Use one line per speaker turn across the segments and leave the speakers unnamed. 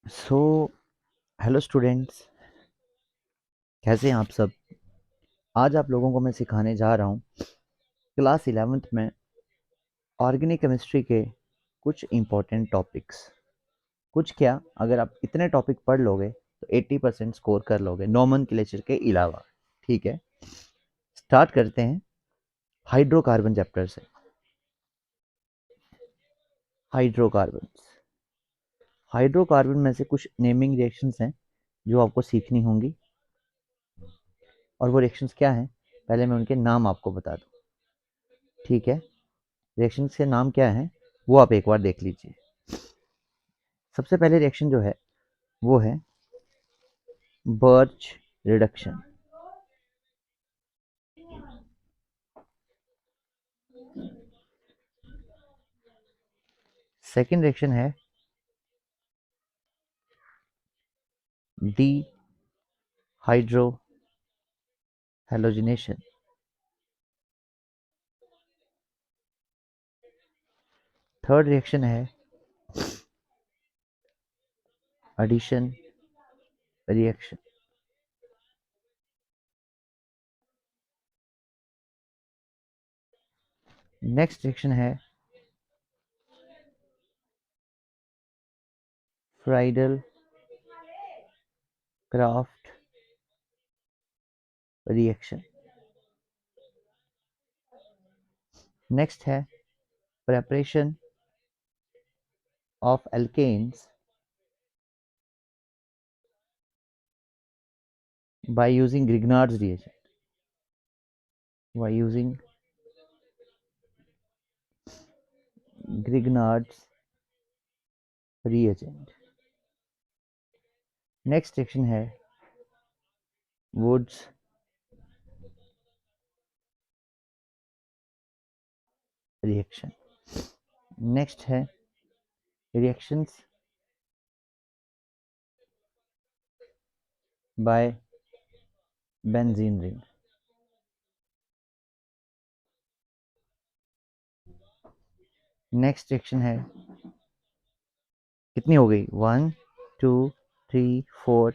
So hello students, कैसे हैं आप सब। आज आप लोगों को मैं सिखाने जा रहा हूँ क्लास 11th में ऑर्गेनिक केमिस्ट्री के कुछ इम्पोर्टेंट टॉपिक्स। कुछ क्या, अगर आप इतने टॉपिक पढ़ लोगे तो 80% स्कोर कर लोगे नोमेनक्लेचर के अलावा। ठीक है, स्टार्ट करते हैं हाइड्रोकार्बन चैप्टर से। हाइड्रोकार्बन हाइड्रोकार्बन में से कुछ नेमिंग रिएक्शंस हैं जो आपको सीखनी होंगी। और वो रिएक्शंस क्या हैं, पहले मैं उनके नाम आपको बता दूं। ठीक है, रिएक्शंस के नाम क्या हैं वो आप एक बार देख लीजिए। सबसे पहले रिएक्शन जो है वो है बर्च रिडक्शन। सेकेंड रिएक्शन है dehydrohalogenation. Third reaction है एडिशन रिएक्शन। नेक्स्ट रिएक्शन है फ्राइडल क्राफ्ट रिएक्शन। नेक्स्ट है preparation of alkanes by using Grignard's reagent. By using Grignard's reagent. Next reaction है Wurtz reaction. Next है reactions by benzene ring. Next reaction है, कितनी हो गई, 1 2 3 4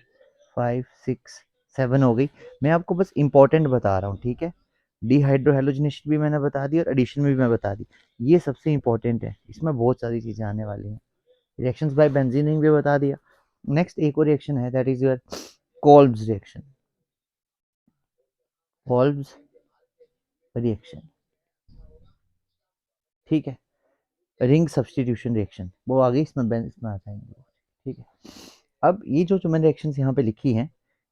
5 6 7 हो गई। मैं आपको बस इंपॉर्टेंट बता रहा हूँ। ठीक है, डिहाइड्रोहेलोजिनेशन भी मैंने बता दी और एडिशन भी मैं बता दी। ये सबसे इंपॉर्टेंट है, इसमें बहुत सारी चीज़ें आने वाली हैं। रिएक्शंस बाय बेंजीन रिंग भी बता दिया। नेक्स्ट एक और रिएक्शन है, that is your Kolbe's reaction. Kolbe's reaction, ठीक है। रिंग सब्सटीट्यूशन रिएक्शन वो आ गई, इसमें आ जाएंगे। ठीक है, अब ये जो मैंने रिएक्शंस यहाँ पे लिखी हैं,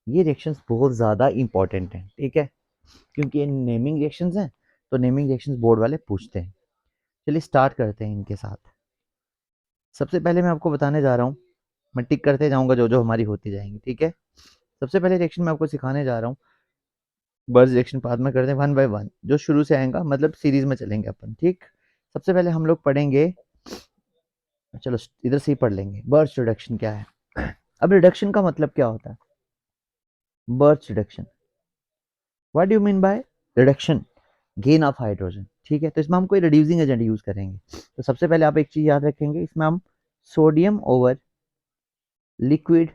ये रिएक्शंस बहुत ज़्यादा इंपॉर्टेंट हैं। ठीक है, क्योंकि ये नेमिंग रिएक्शंस हैं, तो नेमिंग रिएक्शंस बोर्ड वाले पूछते हैं। चलिए स्टार्ट करते हैं इनके साथ। सबसे पहले मैं आपको बताने जा रहा हूँ, मैं टिक करते जाऊँगा जो जो हमारी होती जाएंगी। ठीक है, सबसे पहले रिएक्शन मैं आपको सिखाने जा रहा हूँ बर्ज रिएक्शन। बाद में करते हैं वन बाय वन, जो शुरू से आएगा, मतलब सीरीज में चलेंगे अपन। ठीक, सबसे पहले हम लोग पढ़ेंगे, चलो इधर से ही पढ़ लेंगे, बर्च रिडक्शन क्या है। अब रिडक्शन का मतलब क्या होता है, Birch reduction, what do you mean by reduction, gain of hydrogen. ठीक है, तो इसमें हम कोई रिड्यूसिंग एजेंट यूज करेंगे। तो सबसे पहले आप एक चीज याद रखेंगे, इसमें हम sodium over liquid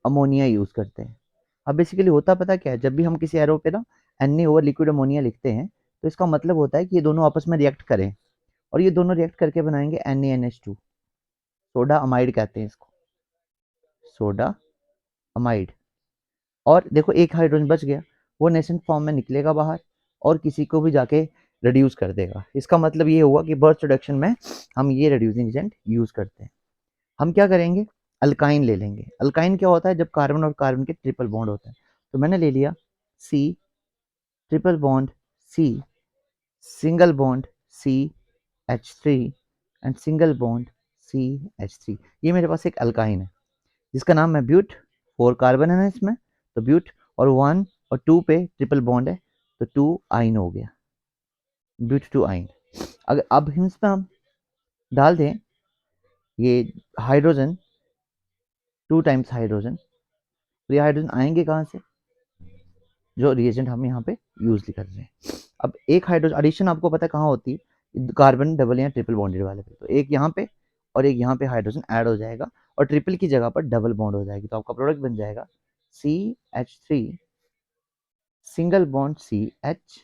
ammonia use करते हैं। अब बेसिकली होता पता क्या है, जब भी हम किसी एरो पे ना Na ओवर लिक्विड अमोनिया लिखते हैं, तो इसका मतलब होता है कि ये दोनों आपस में रिएक्ट करें, और ये दोनों रिएक्ट करके बनाएंगे NaNH2, सोडा अमाइड कहते हैं इसको, सोडा अमाइड। और देखो एक हाइड्रोजन बच गया, वो नेसेंट फॉर्म में निकलेगा बाहर और किसी को भी जाके रिड्यूस कर देगा। इसका मतलब ये हुआ कि बर्च रिडक्शन में हम ये रिड्यूसिंग एजेंट यूज करते हैं। हम क्या करेंगे, अल्काइन ले लेंगे। अल्काइन क्या होता है, जब कार्बन और कार्बन के ट्रिपल बॉन्ड होता है। तो मैंने ले लिया C triple bond C, single bond CH3 and single bond CH3। ये मेरे पास एक अल्काइन है जिसका नाम है ब्यूट। 4 कार्बन है ना इसमें, तो ब्यूट, और 1 और 2 पे ट्रिपल बॉन्ड है, तो 2 आइन हो गया, ब्यूट 2 आइन। अगर अब इसमें हम डाल दें ये हाइड्रोजन, 2 टाइम्स हाइड्रोजन, तो ये हाइड्रोजन आएंगे कहाँ से, जो रिएजेंट हम यहाँ पे यूज कर रहे हैं। अब एक हाइड्रोजन एडिशन आपको पता है कहाँ होती है, कार्बन डबल या ट्रिपल बॉन्डेड वाले पे। तो एक यहाँ पे और एक यहाँ पे हाइड्रोजन ऐड हो जाएगा, और ट्रिपल की जगह पर डबल बॉन्ड हो जाएगी, तो आपका प्रोडक्ट बन जाएगा CH3 single bond CH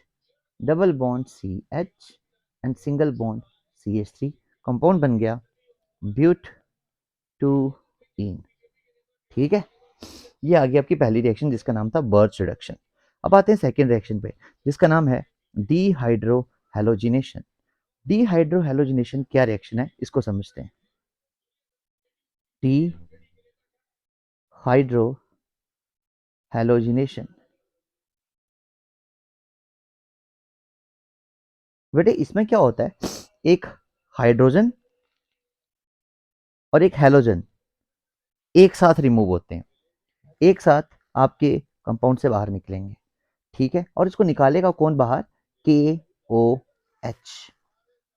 double bond CH and single bond CH3, compound बन गया ब्यूट टू इन। ठीक है, ये आ गई आपकी पहली रिएक्शन जिसका नाम था बर्च रिडक्शन। अब आते हैं सेकेंड रिएक्शन पे जिसका नाम है डीहाइड्रोहैलोजिनेशन। डीहाइड्रोहैलोजिनेशन क्या रिएक्शन है इसको समझते हैं। डीहाइड्रोहैलोजिनेशन, बेटे इसमें क्या होता है, एक हाइड्रोजन और एक हैलोजन एक साथ रिमूव होते हैं, एक साथ आपके कंपाउंड से बाहर निकलेंगे। ठीक है, और इसको निकालेगा कौन बाहर, KOH।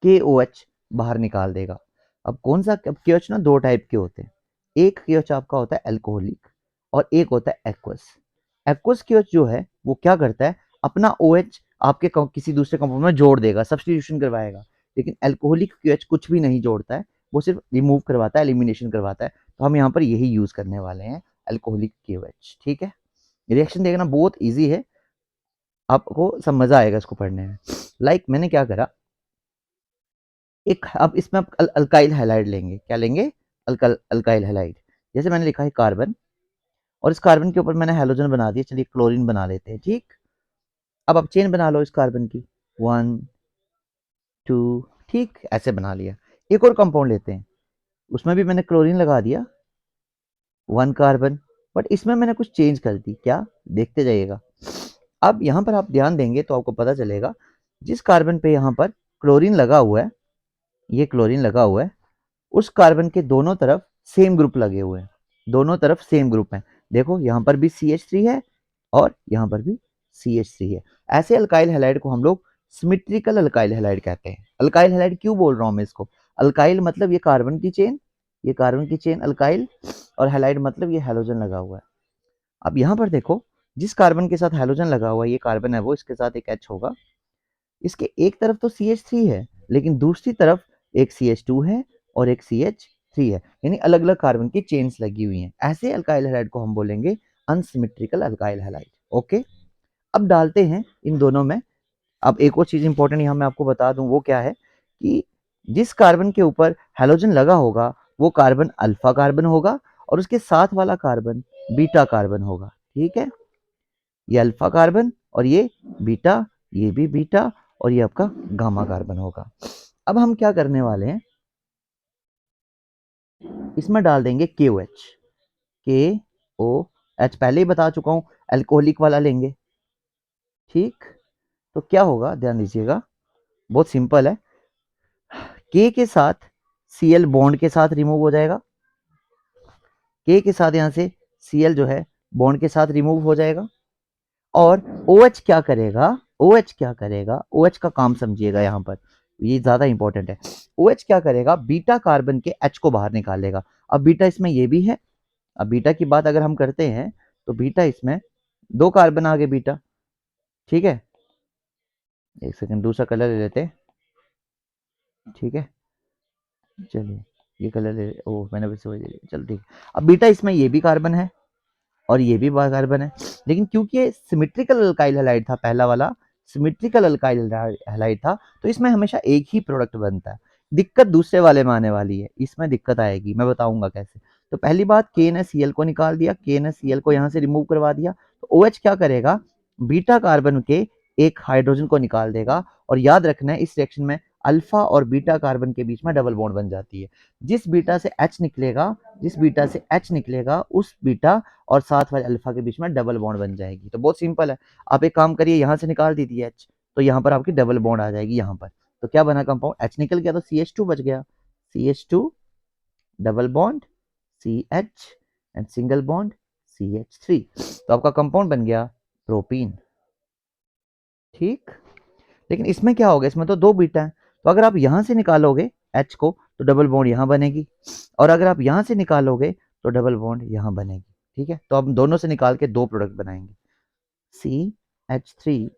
KOH बाहर निकाल देगा। अब कौन सा KOH ना दो टाइप के होते हैं, एक KOH आपका होता है अल्कोहलिक और एक होता है एक्वस। एक्वस KOH जो है वो क्या करता है, अपना OH आपके किसी दूसरे कंपाउंड में जोड़ देगा, सब्स्टिट्यूशन करवाएगा। लेकिन अल्कोहलिक KOH कुछ भी नहीं जोड़ता है, वो सिर्फ रिमूव करवाता है, एलिमिनेशन करवाता है। तो हम यहाँ पर यही यूज करने वाले हैं, अल्कोहलिक KOH। ठीक है, रिएक्शन देखना बहुत ईजी है, आपको सब मजा आएगा इसको पढ़ने में। मैंने क्या करा, एक अब इसमें आप अल्काइल हैलाइड लेंगे, क्या लेंगे, अल्काइल हैलाइड। जैसे मैंने लिखा है कार्बन, और इस कार्बन के ऊपर मैंने हैलोजन बना दिया, चलिए क्लोरीन बना लेते हैं। ठीक, अब आप चेन बना लो इस कार्बन की, 1 2, ठीक ऐसे बना लिया। एक और कंपाउंड लेते हैं, उसमें भी मैंने क्लोरीन लगा दिया, 1 कार्बन, बट इसमें मैंने कुछ चेंज कर दी, क्या देखते जाइएगा। अब यहाँ पर आप ध्यान देंगे तो आपको पता चलेगा, जिस कार्बन पे यहाँ पर क्लोरीन लगा हुआ है, ये क्लोरीन लगा हुआ है, उस कार्बन के दोनों तरफ सेम ग्रुप लगे हुए हैं, दोनों तरफ सेम ग्रुप हैं। देखो यहाँ पर भी CH3 है और यहाँ पर भी CH3 है। ऐसे अल्काइल हैलाइड को हम लोग सिमेट्रिकल अल्काइल हैलाइड कहते हैं। अल्काइल हैलाइड क्यों बोल रहा हूँ मैं इसको, अल्काइल मतलब ये कार्बन की चेन, ये कार्बन की चेन अल्काइल, और हैलाइड मतलब ये हैलोजन लगा हुआ है। अब यहाँ पर देखो, जिस कार्बन के साथ हैलोजन लगा हुआ है, ये कार्बन है वो, इसके साथ एक H होगा, इसके एक तरफ तो CH3 है लेकिन दूसरी तरफ एक CH2 है और एक CH3 है, यानी अलग अलग कार्बन की चेन्स लगी हुई हैं। ऐसे अल्काइल हैलाइड को हम बोलेंगे अनसिमेट्रिकल अल्काइल हैलाइड। ओके, अब डालते हैं इन दोनों में। अब एक और चीज इंपॉर्टेंट यहाँ मैं आपको बता दूं, वो क्या है कि जिस कार्बन के ऊपर हैलोजन लगा होगा वो कार्बन अल्फा कार्बन होगा और उसके साथ वाला कार्बन बीटा कार्बन होगा। ठीक है, ये अल्फा कार्बन और ये बीटा, ये भी बीटा, और ये आपका गामा कार्बन होगा। अब हम क्या करने वाले हैं, इसमें डाल देंगे KOH। KOH पहले ही बता चुका हूं, अल्कोहलिक वाला लेंगे। ठीक, तो क्या होगा ध्यान दीजिएगा, बहुत सिंपल है। K के साथ Cl बॉन्ड के साथ रिमूव हो जाएगा, K के साथ यहां से Cl जो है बॉन्ड के साथ रिमूव हो जाएगा। और OH क्या करेगा, OH क्या करेगा, OH का काम समझिएगा यहाँ पर, ये ज्यादा इंपॉर्टेंट है। OH क्या करेगा, बीटा कार्बन के H को बाहर निकालेगा। अब बीटा इसमें ये भी है, अब बीटा की बात अगर हम करते हैं तो बीटा इसमें दो कार्बन आ गए बीटा। ठीक है, एक सेकंड दूसरा कलर ले लेते हैं। ठीक है, चलिए ये कलर ले, ओ मैंने भी समझ लिया, चल ठीक। अब बीटा इसमें ये भी कार्बन है और ये भी कार्बन है, लेकिन क्योंकि ये सिमेट्रिकल अल्काइल हैलाइड था, पहला वाला सिमेट्रिकल अल्काइल हैलाइड था, तो इसमें हमेशा एक ही प्रोडक्ट बनता है। दिक्कत दूसरे वाले में आने वाली है, इसमें दिक्कत आएगी, मैं बताऊंगा कैसे। तो पहली बात, के ने Cl को निकाल दिया, के ने Cl को यहाँ से रिमूव करवा दिया, तो OH क्या करेगा, बीटा कार्बन के एक हाइड्रोजन को निकाल देगा। और याद रखना है इस रिएक्शन में अल्फा और बीटा कार्बन के बीच में डबल बॉन्ड बन जाती है। जिस बीटा से H निकलेगा, जिस बीटा से H निकलेगा उस बीटा और साथ वाले अल्फा के बीच में डबल बॉन्ड बन जाएगी। तो बहुत सिंपल है, आप एक काम करिए, यहाँ से निकाल दीजिए H, तो यहाँ पर आपकी डबल बॉन्ड आ जाएगी यहाँ पर। तो क्या बना कंपाउंड, H निकल गया तो CH2 बच गया, CH2 double bond CH and single bond CH3, तो आपका कंपाउंड बन गया प्रोपीन। ठीक, लेकिन इसमें क्या होगा, इसमें तो दो बीटा है, तो अगर आप यहां से निकालोगे H को तो डबल बॉन्ड यहां बनेगी, और अगर आप यहां से निकालोगे तो डबल बॉन्ड यहां बनेगी। ठीक है, तो हम दोनों से निकाल के दो प्रोडक्ट बनाएंगे, CH3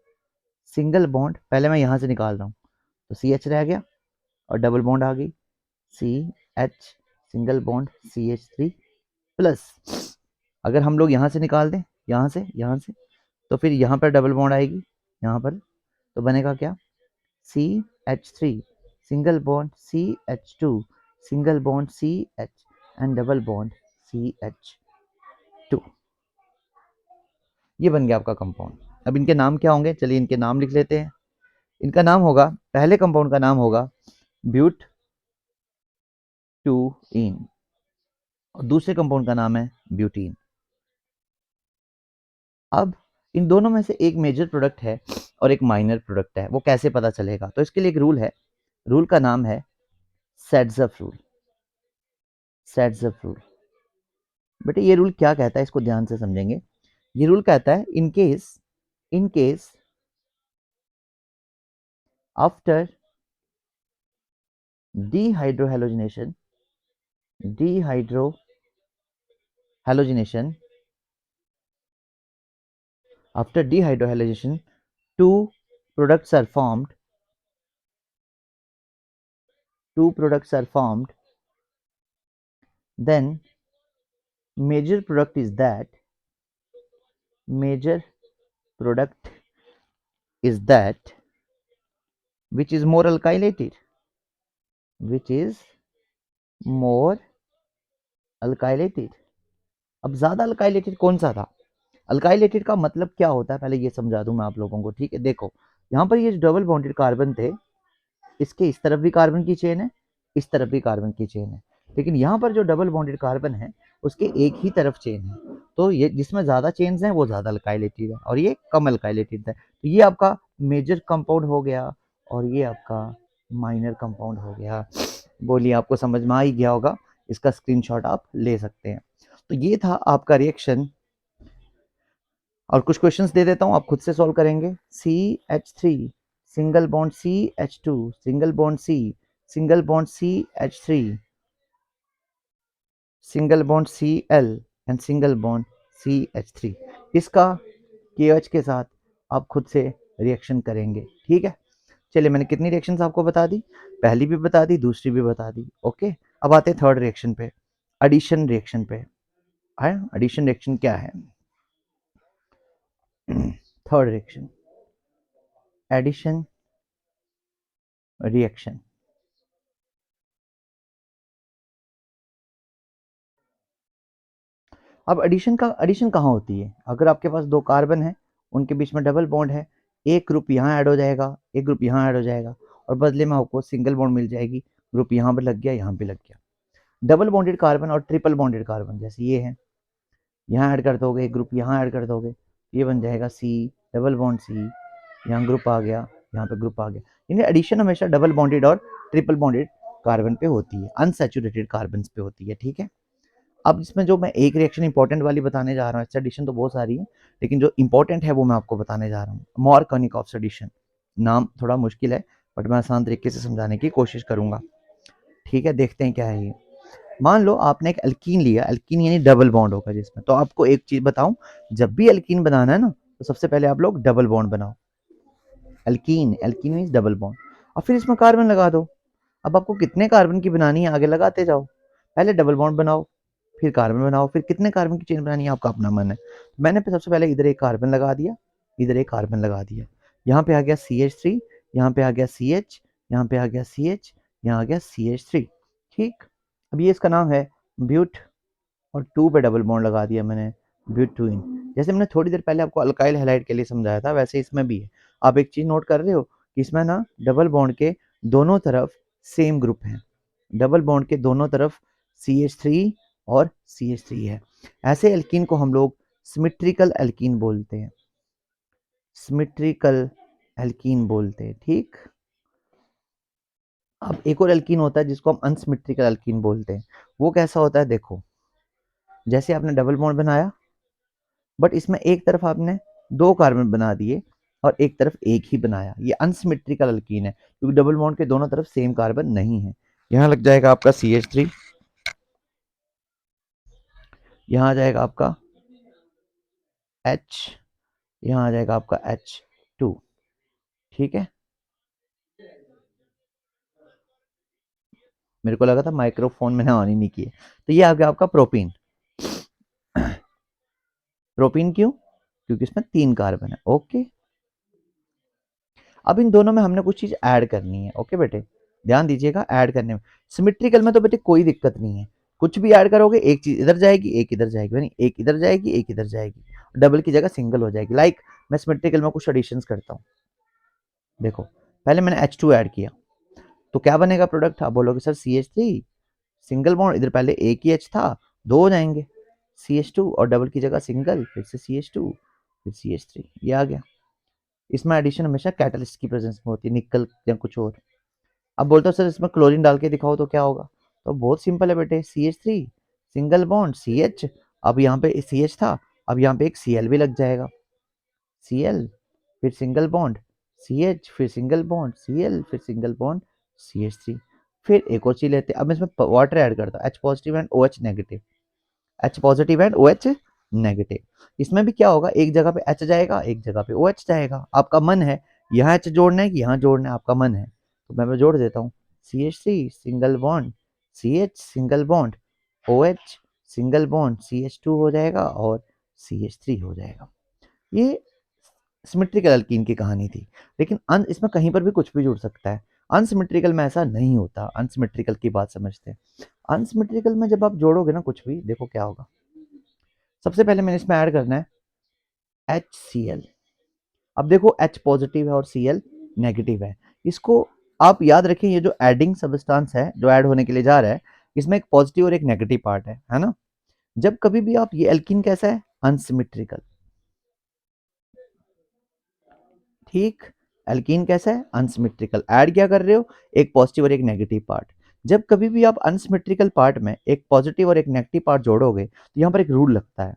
सिंगल बॉन्ड, पहले मैं यहां से निकाल रहा हूं तो CH रह गया और डबल बॉन्ड आ गई, CH single bond CH3 plus, अगर हम लोग यहाँ से निकाल दें, यहाँ से, तो फिर यहाँ पर डबल बॉन्ड आएगी, यहाँ पर, तो बनेगा क्या, CH3 single bond CH2 single bond CH and double bond CH2। ये बन गया आपका कंपाउंड। अब इनके नाम क्या होंगे, चलिए इनके नाम लिख लेते हैं। इनका नाम होगा, पहले कंपाउंड का नाम होगा ब्यूट टू इन, और दूसरे कंपाउंड का नाम है ब्यूटीन। अब इन दोनों में से एक मेजर प्रोडक्ट है और एक माइनर प्रोडक्ट है, वो कैसे पता चलेगा, तो इसके लिए एक रूल है, रूल का नाम है सेट्ज़फ रूल। सेट्ज़फ रूल, बेटे ये रूल क्या कहता है, इसको ध्यान से समझेंगे। ये रूल कहता है in case after dehydrohalogenation after dehydrohalogenation two products are formed then major product is that which is more alkylated, अब ज्यादा अल्काइलेटेड कौन सा था, अल्काइलेटेड का मतलब क्या होता है पहले ये समझा दूं मैं आप लोगों को, ठीक है। देखो यहाँ पर ये डबल बॉन्डेड कार्बन थे, इसके इस तरफ भी कार्बन की चेन है, इस तरफ भी कार्बन की चेन है, लेकिन यहाँ पर जो डबल बॉन्डेड कार्बन है उसके एक ही तरफ चेन है, तो ये जिसमें ज्यादा चेन्स हैं वो ज्यादा अल्काइलेटेड है और ये कम अल्काइलेटेड है, तो ये आपका मेजर कंपाउंड हो गया और ये आपका माइनर कंपाउंड हो गया। बोलिए आपको समझ में आ ही गया होगा, इसका स्क्रीनशॉट आप ले सकते हैं। तो ये था आपका रिएक्शन, और कुछ क्वेश्चंस दे देता हूं, आप खुद से सॉल्व करेंगे। CH3 single bond CH2 single bond single bond CH3 single bond Cl and single bond CH3, इसका KH के साथ आप खुद से रिएक्शन करेंगे, ठीक है। चलिए मैंने कितनी रिएक्शंस आपको बता दी, पहली भी बता दी, दूसरी भी बता दी, ओके। अब आते हैं थर्ड रिएक्शन पे, एडिशन रिएक्शन पे। एडिशन रिएक्शन क्या है, थर्ड रिएक्शन, एडिशन रिएक्शन। अब एडिशन कहाँ होती है, अगर आपके पास दो कार्बन है, उनके बीच में डबल बॉन्ड है, एक ग्रुप यहाँ ऐड हो जाएगा, एक ग्रुप यहाँ ऐड हो जाएगा, और बदले में आपको सिंगल बॉन्ड मिल जाएगी, ग्रुप यहाँ पे लग गया, यहाँ पे लग गया। डबल बॉन्डेड कार्बन और ट्रिपल बॉन्डेड कार्बन जैसे ये है, यहाँ ऐड कर दोगे, एक ग्रुप यहाँ ऐड कर दोगे, ये बन जाएगा C डबल बॉन्ड C, यहाँ ग्रुप आ गया, यहाँ पे ग्रुप आ गया। यानी एडिशन हमेशा डबल बॉन्डेड और ट्रिपल बॉन्डेड कार्बन पे होती है, अनसैचुरेटेड कार्बन पे होती है, ठीक है। अब इसमें जो मैं एक रिएक्शन इंपॉर्टेंट वाली बताने जा रहा हूँ, एडिशन तो बहुत सारी है, लेकिन जो इंपॉर्टेंट है वो मैं आपको बताने जा रहा हूँ, मॉरकोनिकॉफ एडिशन। नाम थोड़ा मुश्किल है बट मैं आसान तरीके से समझाने की कोशिश करूंगा, ठीक है। देखते हैं क्या है ये। मान लो आपने एक अल्कीन लिया, अल्कीन यानी डबल बॉन्ड होगा जिसमें, तो आपको एक चीज बताऊं, जब भी अल्कीन बनाना है ना, तो सबसे पहले आप लोग डबल बॉन्ड बनाओ, अल्कीन मीन्स डबल बॉन्ड, और फिर इसमें कार्बन लगा दो। अब आपको कितने कार्बन की बनानी है आगे लगाते जाओ, पहले डबल बॉन्ड बनाओ, फिर कार्बन बनाओ, फिर कितने कार्बन की चेन बनानी है आपका अपना मन है। मैंने सबसे पहले इधर एक कार्बन लगा दिया, इधर एक कार्बन लगा दिया, यहाँ पे आ गया CH3, यहाँ पे आ गया CH, यहाँ पे आ गया CH, यहाँ आ गया CH3, ठीक। अब ये इसका नाम है ब्यूट, और टू पे डबल बॉन्ड लगा दिया मैंने, ब्यूटूइन। जैसे मैंने थोड़ी देर पहले आपको अल्काइल हैलाइड के लिए समझाया था, वैसे इसमें भी है। आप एक चीज नोट कर रहे हो कि इसमें ना डबल बॉन्ड के दोनों तरफ सेम ग्रुप है, डबल बॉन्ड के दोनों तरफ CH3 और CH3 है। ऐसे एल्कीन को हम लोग सिमेट्रिकल एल्कीन बोलते हैं, सिमेट्रिकल एल्कीन बोलते हैं, ठीक। अब एक और एल्कीन होता है जिसको हम अनसिमेट्रिकल एल्कीन बोलते हैं, वो कैसा होता है, देखो जैसे आपने डबल बॉन्ड बनाया, बट इसमें एक तरफ आपने दो कार्बन बना दिए और एक तरफ एक ही बनाया, ये अनसिमेट्रिकल अल्कीन है, क्योंकि डबल बॉन्ड के दोनों तरफ सेम कार्बन नहीं है। यहाँ लग जाएगा आपका CH3, यहाँ आ जाएगा आपका H, यहाँ आ जाएगा आपका H2, ठीक है। मेरे को लगा था माइक्रोफोन मैंने ऑन ही नहीं किया। तो ये आ गया आपका प्रोपीन। प्रोपीन क्यों? क्योंकि इसमें 3 कार्बन है। ओके, अब इन दोनों में हमने कुछ चीज ऐड करनी है। ओके बेटे, ध्यान दीजिएगा ऐड करने में। सिमेट्रिकल में तो बेटे कोई दिक्कत नहीं है, कुछ भी ऐड करोगे एक चीज इधर जाएगी एक इधर जाएगी, यानी एक इधर जाएगी एक इधर जाएगी, डबल की जगह सिंगल हो जाएगी। लाइक मैं सिमेट्रिकल में कुछ एडिशंस करता हूँ। देखो पहले मैंने H2 ऐड किया तो क्या बनेगा प्रोडक्ट? आप बोलोगे सर CH3 सिंगल बॉन्ड, इधर पहले एक ही H था, 2 हो जाएंगे, CH2 और डबल की जगह सिंगल, फिर से CH2 फिर CH3, ये आ गया। इसमें एडिशन हमेशा कैटलिस्ट की प्रेजेंस में होती है, निकल या कुछ और। अब बोलता हूँ सर इसमें क्लोरीन डाल के दिखाओ तो क्या होगा? तो बहुत सिंपल है बेटे, CH3 सिंगल बॉन्ड CH, अब यहाँ पे CH था, अब यहाँ पे एक Cl भी लग जाएगा, Cl फिर सिंगल बॉन्ड CH फिर सिंगल बॉन्ड Cl फिर सिंगल बॉन्ड CH3। फिर एक और चीज लेते हैं, अब मैं इसमें वाटर ऐड करता हूँ, H positive and OH negative, H positive and OH negative. इसमें भी क्या होगा, एक जगह पे H जाएगा एक जगह पे OH जाएगा। आपका मन है यहाँ H जोड़ना है कि यहाँ जोड़ना है, आपका मन है तो मैं जोड़ देता हूँ, CH3 single bond CH single bond OH single bond CH2 हो जाएगा और CH3 हो जाएगा। ये सिमेट्रिकल अल्कीन की कहानी थी, लेकिन इसमें कहीं पर भी कुछ भी जुड़ सकता है। अनसिमेट्रिकल में ऐसा नहीं होता। अनसिमेट्रिकल की बात समझते हैं। अनसिमेट्रिकल में जब आप जोड़ोगे ना कुछ भी, देखो क्या होगा। सबसे पहले मैंने इसमें ऐड करना है HCl। अब देखो H पॉजिटिव है और Cl नेगेटिव है। इसको आप याद रखें, ये जो एडिंग सब्सटेंस है जो ऐड होने के लिए जा रहा है, इसमें एक पॉजिटिव और एक नेगेटिव पार्ट है ना। जब कभी भी आप, ये एल्कीन कैसा है? अनसिमेट्रिकल। ठीक, एल्कीन कैसा है? अनसिमेट्रिकल। ऐड क्या कर रहे हो? एक पॉजिटिव और एक नेगेटिव पार्ट। जब कभी भी आप अनसिमेट्रिकल पार्ट में एक पॉजिटिव और एक नेगेटिव पार्ट जोड़ोगे तो यहाँ पर एक रूल लगता है,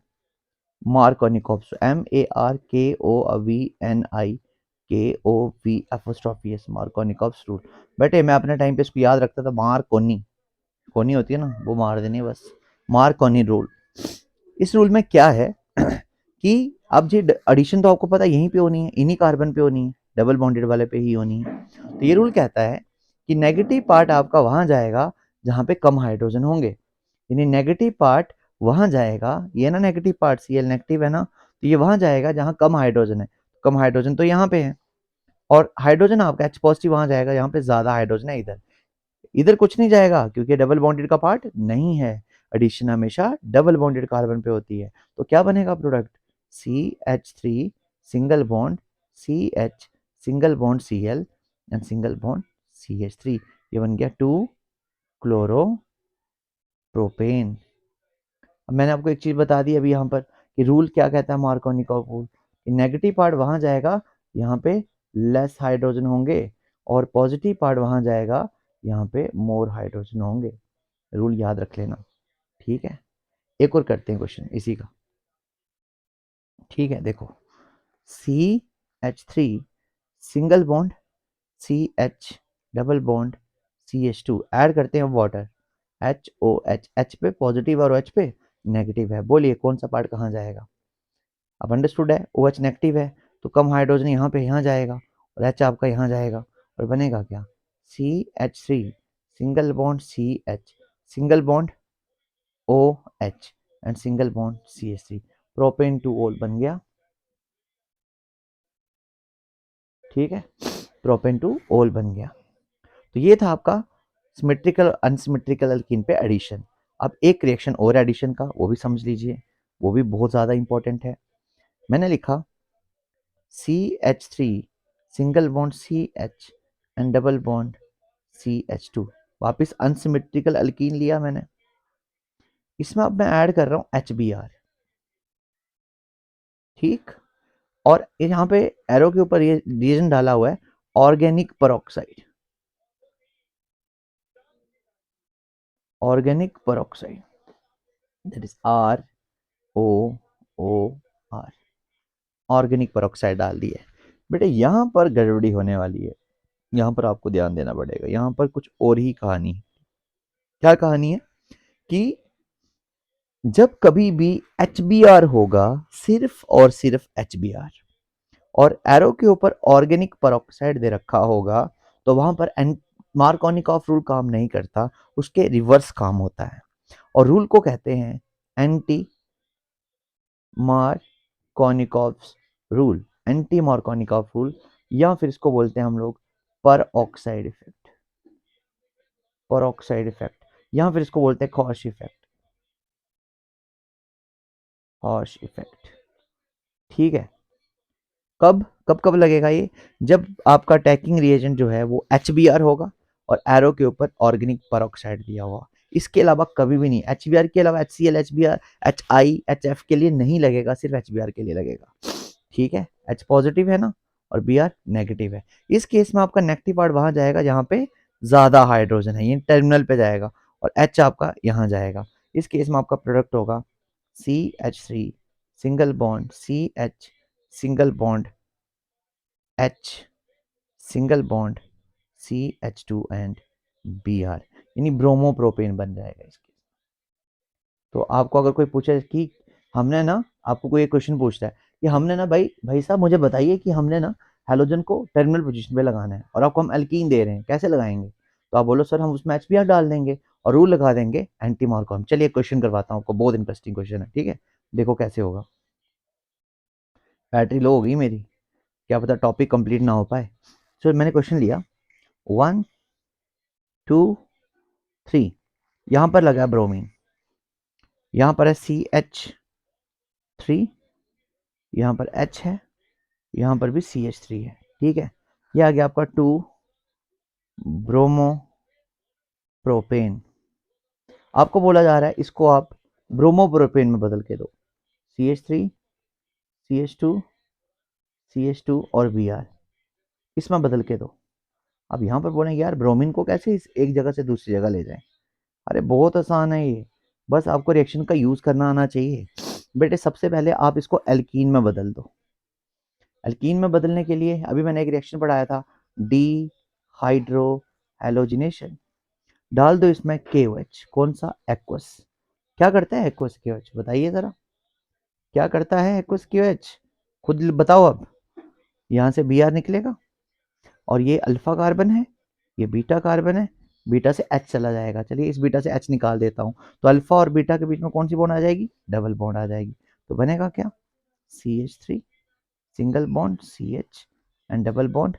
मार्कोनिकॉप्स, MARKONIKOVS, मार्कोनिकॉप्स रूल। बेटे मैं अपने टाइम पे इसको याद रखता था, मार्कोनी, कोनी होती है ना वो मार देनी बस, मार्कोनी रूल। इस रूल में क्या है कि अब जी एडिशन तो आपको पता है यहीं पे होनी है, इन्हीं कार्बन पे होनी है, डबल बॉन्डेड वाले पे ही होनी है। तो ये रूल कहता है कि नेगेटिव पार्ट आपका वहां जाएगा जहां पे कम हाइड्रोजन होंगे, यानी नेगेटिव पार्ट वहां जाएगा, ये ना नेगेटिव पार्ट Cl नेगेटिव है ना, तो ये वहां जाएगा जहां कम हाइड्रोजन है। कम हाइड्रोजन तो यहाँ पे है, और हाइड्रोजन आपका H पॉजिटिव वहां जाएगा जहां पे ज्यादा हाइड्रोजन है। इधर इधर कुछ नहीं जाएगा क्योंकि डबल बॉन्डेड का पार्ट नहीं है। एडिशन हमेशा डबल बॉन्डेड कार्बन पे होती है। तो क्या बनेगा product? CH3 single bond CH single bond Cl and single bond CH3। ये बन गया 2 क्लोरो प्रोपेन। अब मैंने आपको एक चीज बता दी अभी यहाँ पर कि रूल क्या कहता है, मार्कोनिकॉफ रूल, कि नेगेटिव पार्ट वहां जाएगा यहाँ पे लेस हाइड्रोजन होंगे, और पॉजिटिव पार्ट वहां जाएगा यहाँ पे मोर हाइड्रोजन होंगे। रूल याद रख लेना, ठीक है। एक और करते हैं क्वेश्चन इसी का, ठीक है। देखो CH3 single bond CH double bond CH2, add करते हैं वाटर HOH, H पे पॉजिटिव और OH पे नेगेटिव है। बोलिए कौन सा पार्ट कहाँ जाएगा? अब अंडरस्टूड है, OH नेगेटिव है तो कम हाइड्रोजन यहाँ पे यहाँ जाएगा, और H आपका यहाँ जाएगा, और बनेगा क्या? CH3 single bond CH single bond OH and single bond CH3, propane two ओल बन गया, ठीक है। प्रोपेन टू ओल बन गया। तो ये था आपका सिमेट्रिकल अनसिमेट्रिकल अल्कीन पे एडिशन। अब एक रिएक्शन और एडिशन का, वो भी समझ लीजिए, वो भी बहुत ज़्यादा इंपॉर्टेंट है। मैंने लिखा CH3 single bond CH and double bond CH2, वापस अनसिमेट्रिकल अल्कीन लिया मैंने। इसमें अब मैं ऐड कर रहा हूँ HBr, ठीक। और यहाँ पे एरो के ऊपर ये रीजन डाला हुआ है organic peroxide, organic peroxide, that is ROOR, organic peroxide डाल दी है। बेटे यहाँ पर गड़बड़ी होने वाली है, यहाँ पर आपको ध्यान देना पड़ेगा। यहाँ पर कुछ और ही कहानी है। क्या कहानी है कि जब कभी भी HBr होगा, सिर्फ और सिर्फ HBr, और एरो के ऊपर ऑर्गेनिक पेरोक्साइड दे रखा होगा, तो वहां पर मार्कोनिकॉफ रूल काम नहीं करता, उसके रिवर्स काम होता है, और रूल को कहते हैं anti Markovnikov rule, anti Markovnikov rule, या फिर इसको बोलते हैं हम लोग पर ऑक्साइड इफेक्ट, पर ऑक्साइड इफेक्ट, या फिर इसको बोलते हैं कॉश इफेक्ट, कॉश इफेक्ट। ठीक है, कब कब कब लगेगा ये? जब आपका टैकिंग रिएजेंट जो है वो HBr होगा और एरो के ऊपर ऑर्गेनिक परऑक्साइड दिया हुआ। इसके अलावा कभी भी नहीं, HBr के अलावा HCl, HBr, HI, HF के लिए नहीं लगेगा, सिर्फ HBr के लिए लगेगा। ठीक है, H पॉजिटिव है ना और Br नेगेटिव है। इस केस में आपका नेगेटिव पार्ट वहां जाएगा जहां पे ज्यादा हाइड्रोजन है, ये टर्मिनल पे जाएगा, और H आपका यहाँ जाएगा। इस केस में आपका प्रोडक्ट होगा CH3 single bond CH single bond H single bond CH2 and Br, यानी ब्रोमोप्रोपेन बन जाएगा इसके। तो आपको अगर कोई पूछे कि हमने ना, आपको कोई क्वेश्चन पूछता है कि हमने ना भाई भाई साहब मुझे बताइए कि हमने ना हैलोजन को टर्मिनल पोजीशन पे लगाना है और आपको हम एल्कीन दे रहे हैं, कैसे लगाएंगे? तो आप बोलो सर हम उसमें HBr डाल देंगे और रूल लगा देंगे एंटी मार्कोम। चलिए क्वेश्चन करवाता हूँ आपको, बहुत इंटरेस्टिंग क्वेश्चन है, ठीक है, देखो कैसे होगा। बैटरी लो हो गई मेरी, क्या पता टॉपिक कंप्लीट ना हो पाए। सो मैंने क्वेश्चन लिया 1 2 3, यहाँ पर लगा ब्रोमीन, यहाँ पर है CH3, यहाँ पर H है, यहाँ पर भी CH3 है। ठीक है, ये आ गया आपका 2 ब्रोमोप्रोपेन। आपको बोला जा रहा है इसको आप ब्रोमोप्रोपेन में बदल के दो, CH3 CH2 CH2 और Br, इसमें बदल के दो। अब यहाँ पर बोलेंगे यार ब्रोमीन को कैसे इस एक जगह से दूसरी जगह ले जाएं? अरे बहुत आसान है ये, बस आपको रिएक्शन का यूज करना आना चाहिए। बेटे सबसे पहले आप इसको एल्कीन में बदल दो। एल्कीन में बदलने के लिए अभी मैंने एक रिएक्शन पढ़ाया था, डी हाइड्रो हेलोजिनेशन। डाल दो इसमें KOH, कौन सा? एक्वस। क्या करता है एक्वस KOH, बताइए जरा, क्या करता है एक्वस KOH? खुद बताओ अब। यहाँ से Br निकलेगा और ये अल्फा कार्बन है, ये बीटा कार्बन है, बीटा से H चला जाएगा। चलिए इस बीटा से H निकाल देता हूँ, तो अल्फा और बीटा के बीच में कौन सी बॉन्ड आ जाएगी? डबल बॉन्ड आ जाएगी। तो बनेगा क्या? CH3 single bond CH and double bond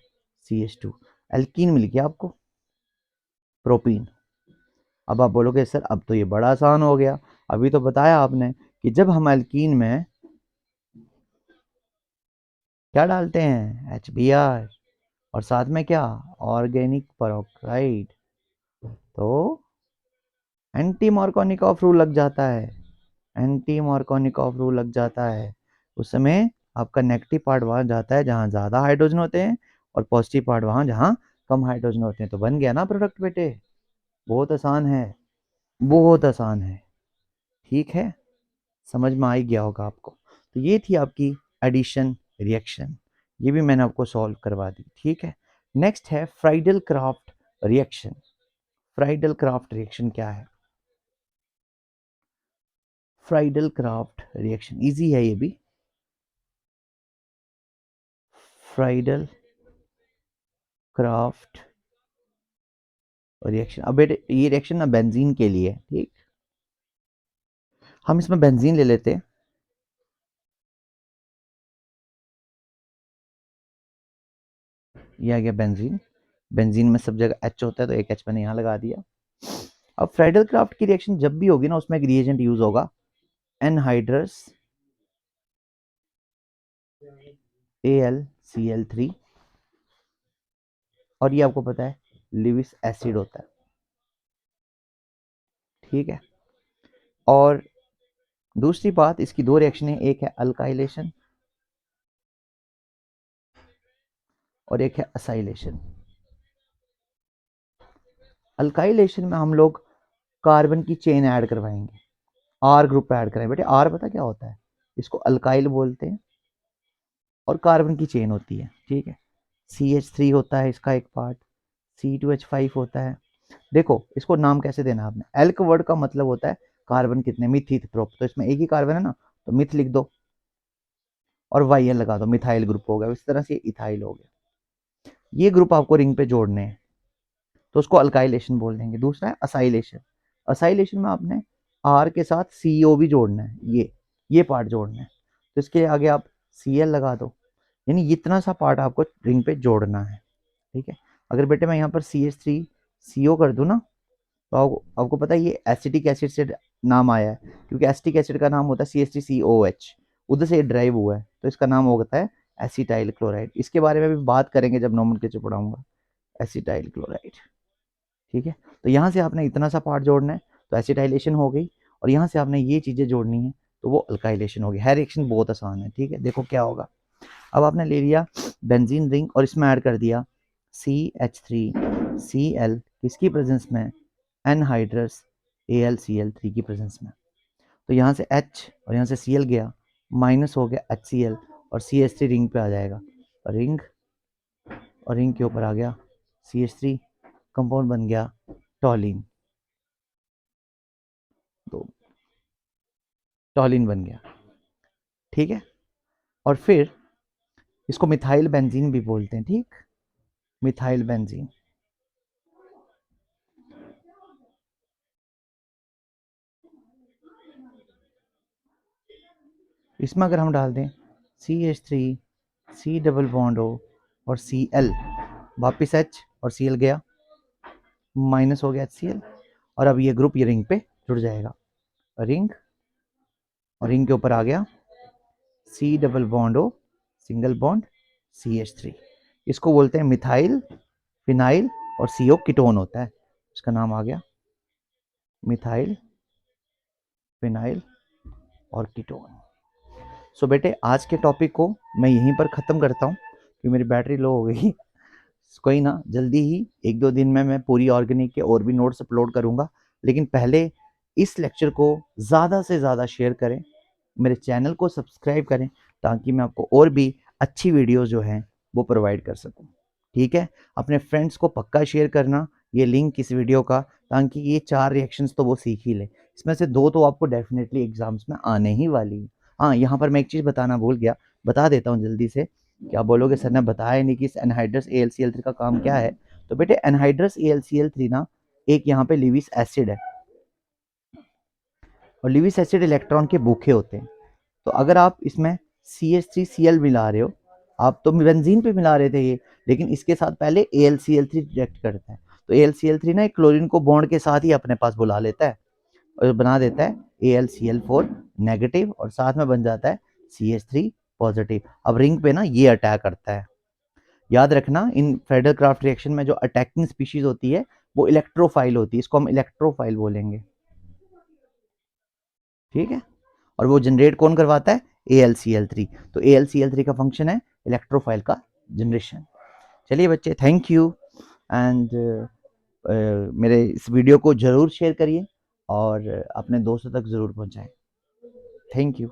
CH2, alkene मिल गया आपको, प्रोपीन। अब आप बोलोगे सर अब तो ये बड़ा आसान हो गया, अभी तो बताया आपने कि जब हम एल्कीन में क्या डालते हैं? HBr, और साथ में क्या? ऑर्गेनिक परऑक्साइड, तो एंटी मार्कोनिकॉफ रूल लग जाता है, एंटी मार्कोनिकॉफ रूल लग जाता है। उस समय आपका नेगेटिव पार्ट वहां जाता है जहां ज्यादा हाइड्रोजन होते हैं और पॉजिटिव पार्ट वहां जहां कम हाइड्रोजन होते हैं। तो बन गया ना प्रोडक्ट बेटे, बहुत आसान है, बहुत आसान है। ठीक है, समझ में आ ही गया होगा आपको। तो ये थी आपकी एडिशन रिएक्शन, ये भी मैंने आपको सॉल्व करवा दी। ठीक है, नेक्स्ट है Friedel Craft reaction. Friedl Craft reaction क्या है? फ्राइडल क्राफ्ट रिएक्शन इजी है ये भी। फ्राइडल क्राफ्ट रिएक्शन, अब बेटे ये रिएक्शन ना बेंजीन के लिए है, ठीक, हम इसमें बेंजीन ले लेते हैं। ये आ गया बेंजीन, बेंजीन में सब जगह H होता है तो एक H मैंने यहाँ लगा दिया। अब फ्राइडल क्राफ्ट की रिएक्शन जब भी होगी ना उसमें एक रिएजेंट यूज होगा, एनहाइड्रस AlCl3, और ये आपको पता है लिविस एसिड होता है। ठीक है, और दूसरी बात, इसकी दो रिएक्शन है, एक है अल्काइलेशन और एक है असाइलेशन। अल्काइलेशन में हम लोग कार्बन की चेन ऐड करवाएंगे, आर ग्रुप ऐड करें। बेटे आर पता क्या होता है? इसको अल्काइल बोलते हैं और कार्बन की चेन होती है। ठीक है, CH3 होता है इसका एक पार्ट, C2H5 होता है। देखो इसको नाम कैसे देना आपने, एल्क वर्ड का मतलब होता है कार्बन कितने, मिथित प्रोप, तो इसमें एक ही कार्बन है ना, तो मिथ लिख दो और YL लगा दो, मिथाइल ग्रुप हो गया। इस तरह से इथाइल हो गया। ये ग्रुप आपको रिंग पे जोड़ने हैं। तो उसको अल्काइलेशन बोल देंगे। दूसरा है असाइलेशन। असाइलेशन में आपने आर के साथ CO भी जोड़ना है, ये पार्ट जोड़ना है। तो इसके आगे आप Cl लगा दो, यानी इतना सा पार्ट आपको रिंग पे जोड़ना है, ठीक है। अगर बेटे मैं यहाँ पर CH3CO कर दूँ ना, तो आपको पता है ये एसिटिक एसिड से नाम आया है, क्योंकि एसिटिक एसिड का नाम होता है CH3COH, उधर से ये ड्राइव हुआ है, तो इसका नाम होता है एसिटाइल क्लोराइड। इसके बारे में भी बात करेंगे जब नोमेनक्लेचर पढ़ाऊंगा, एसिटाइल क्लोराइड, ठीक है। तो यहाँ से आपने इतना सा पार्ट जोड़ना है, तो एसिटाइलेशन हो गई, और यहाँ से आपने ये चीज़ें जोड़नी है, तो वो अल्काइलेशन होगी। हर रिएक्शन बहुत आसान है, ठीक है। देखो क्या होगा, अब आपने ले लिया बेंजीन रिंग और इसमें ऐड कर दिया CH3Cl, किसकी प्रेजेंस में, एनहाइड्रस AlCl3 की प्रेजेंस में। तो यहाँ से H और यहाँ से Cl गया, माइनस हो गया HCl, और CH3 रिंग पे आ जाएगा, रिंग, और रिंग के ऊपर आ गया CH3, कंपाउंड बन गया टॉलिन, तो टॉलिन बन गया, ठीक है। और फिर इसको मिथाइल बेंजीन भी बोलते हैं, ठीक, मिथाइल बेंजीन। इसमें अगर हम डाल दें CH3 C double bond O और Cl, वापिस H और Cl गया, माइनस हो गया HCl, और अब ये ग्रुप ये रिंग पे जुड़ जाएगा, रिंग, और रिंग के ऊपर आ गया C double bond O, single bond CH3। इसको बोलते हैं मिथाइल फिनाइल, और CO कीटोन होता है, इसका नाम आ गया मिथाइल फिनाइल और कीटोन। सो बेटे आज के टॉपिक को मैं यहीं पर ख़त्म करता हूँ, क्योंकि मेरी बैटरी लो हो गई। कोई ना, जल्दी ही 1-2 दिन में मैं पूरी ऑर्गेनिक के और भी नोट्स अपलोड करूँगा, लेकिन पहले इस लेक्चर को ज़्यादा से ज़्यादा शेयर करें, मेरे चैनल को सब्सक्राइब करें, ताकि मैं आपको और भी अच्छी वीडियोस जो हैं वो प्रोवाइड कर सकूं, ठीक है। अपने फ्रेंड्स को पक्का शेयर करना ये लिंक इस वीडियो का, ताकि ये 4 रिएक्शंस तो वो सीख ही ले, इसमें से 2 तो आपको डेफिनेटली एग्जाम्स में आने ही वाली है। हाँ, यहाँ पर मैं एक चीज़ बताना भूल गया, बता देता हूँ जल्दी से। क्या बोलोगे सर ने बताया नहीं कि इस एनहाइड्रस AlCl3 का काम क्या है। तो बेटे एनहाइड्रस AlCl3 ना एक यहाँ पे लिविस एसिड है, और लिविस एसिड इलेक्ट्रॉन के भूखे होते हैं। तो अगर आप इसमें CH3Cl मिला रहे हो, आप तो बेंजीन पे मिला रहे थे ये, लेकिन इसके साथ पहले AlCl3 रिएक्ट करता है, तो AlCl3 ना एक क्लोरीन को बॉन्ड के साथ ही अपने पास बुला लेता है, और बना देता है AlCl4 नेगेटिव, और साथ में बन जाता है CH3 पॉजिटिव। अब रिंग पे ना ये अटैक करता है। याद रखना, इन फ्रेडल क्राफ्ट रिएक्शन में जो अटैकिंग स्पीशीज होती है वो इलेक्ट्रोफाइल होती है, इसको हम इलेक्ट्रोफाइल बोलेंगे, ठीक है। और वो जनरेट कौन करवाता है, AlCl3। तो AlCl3 का फंक्शन है इलेक्ट्रोफाइल का जनरेशन। चलिए बच्चे, थैंक यू, एंड मेरे इस वीडियो को ज़रूर शेयर करिए और अपने दोस्तों तक ज़रूर पहुंचाएं। Thank you.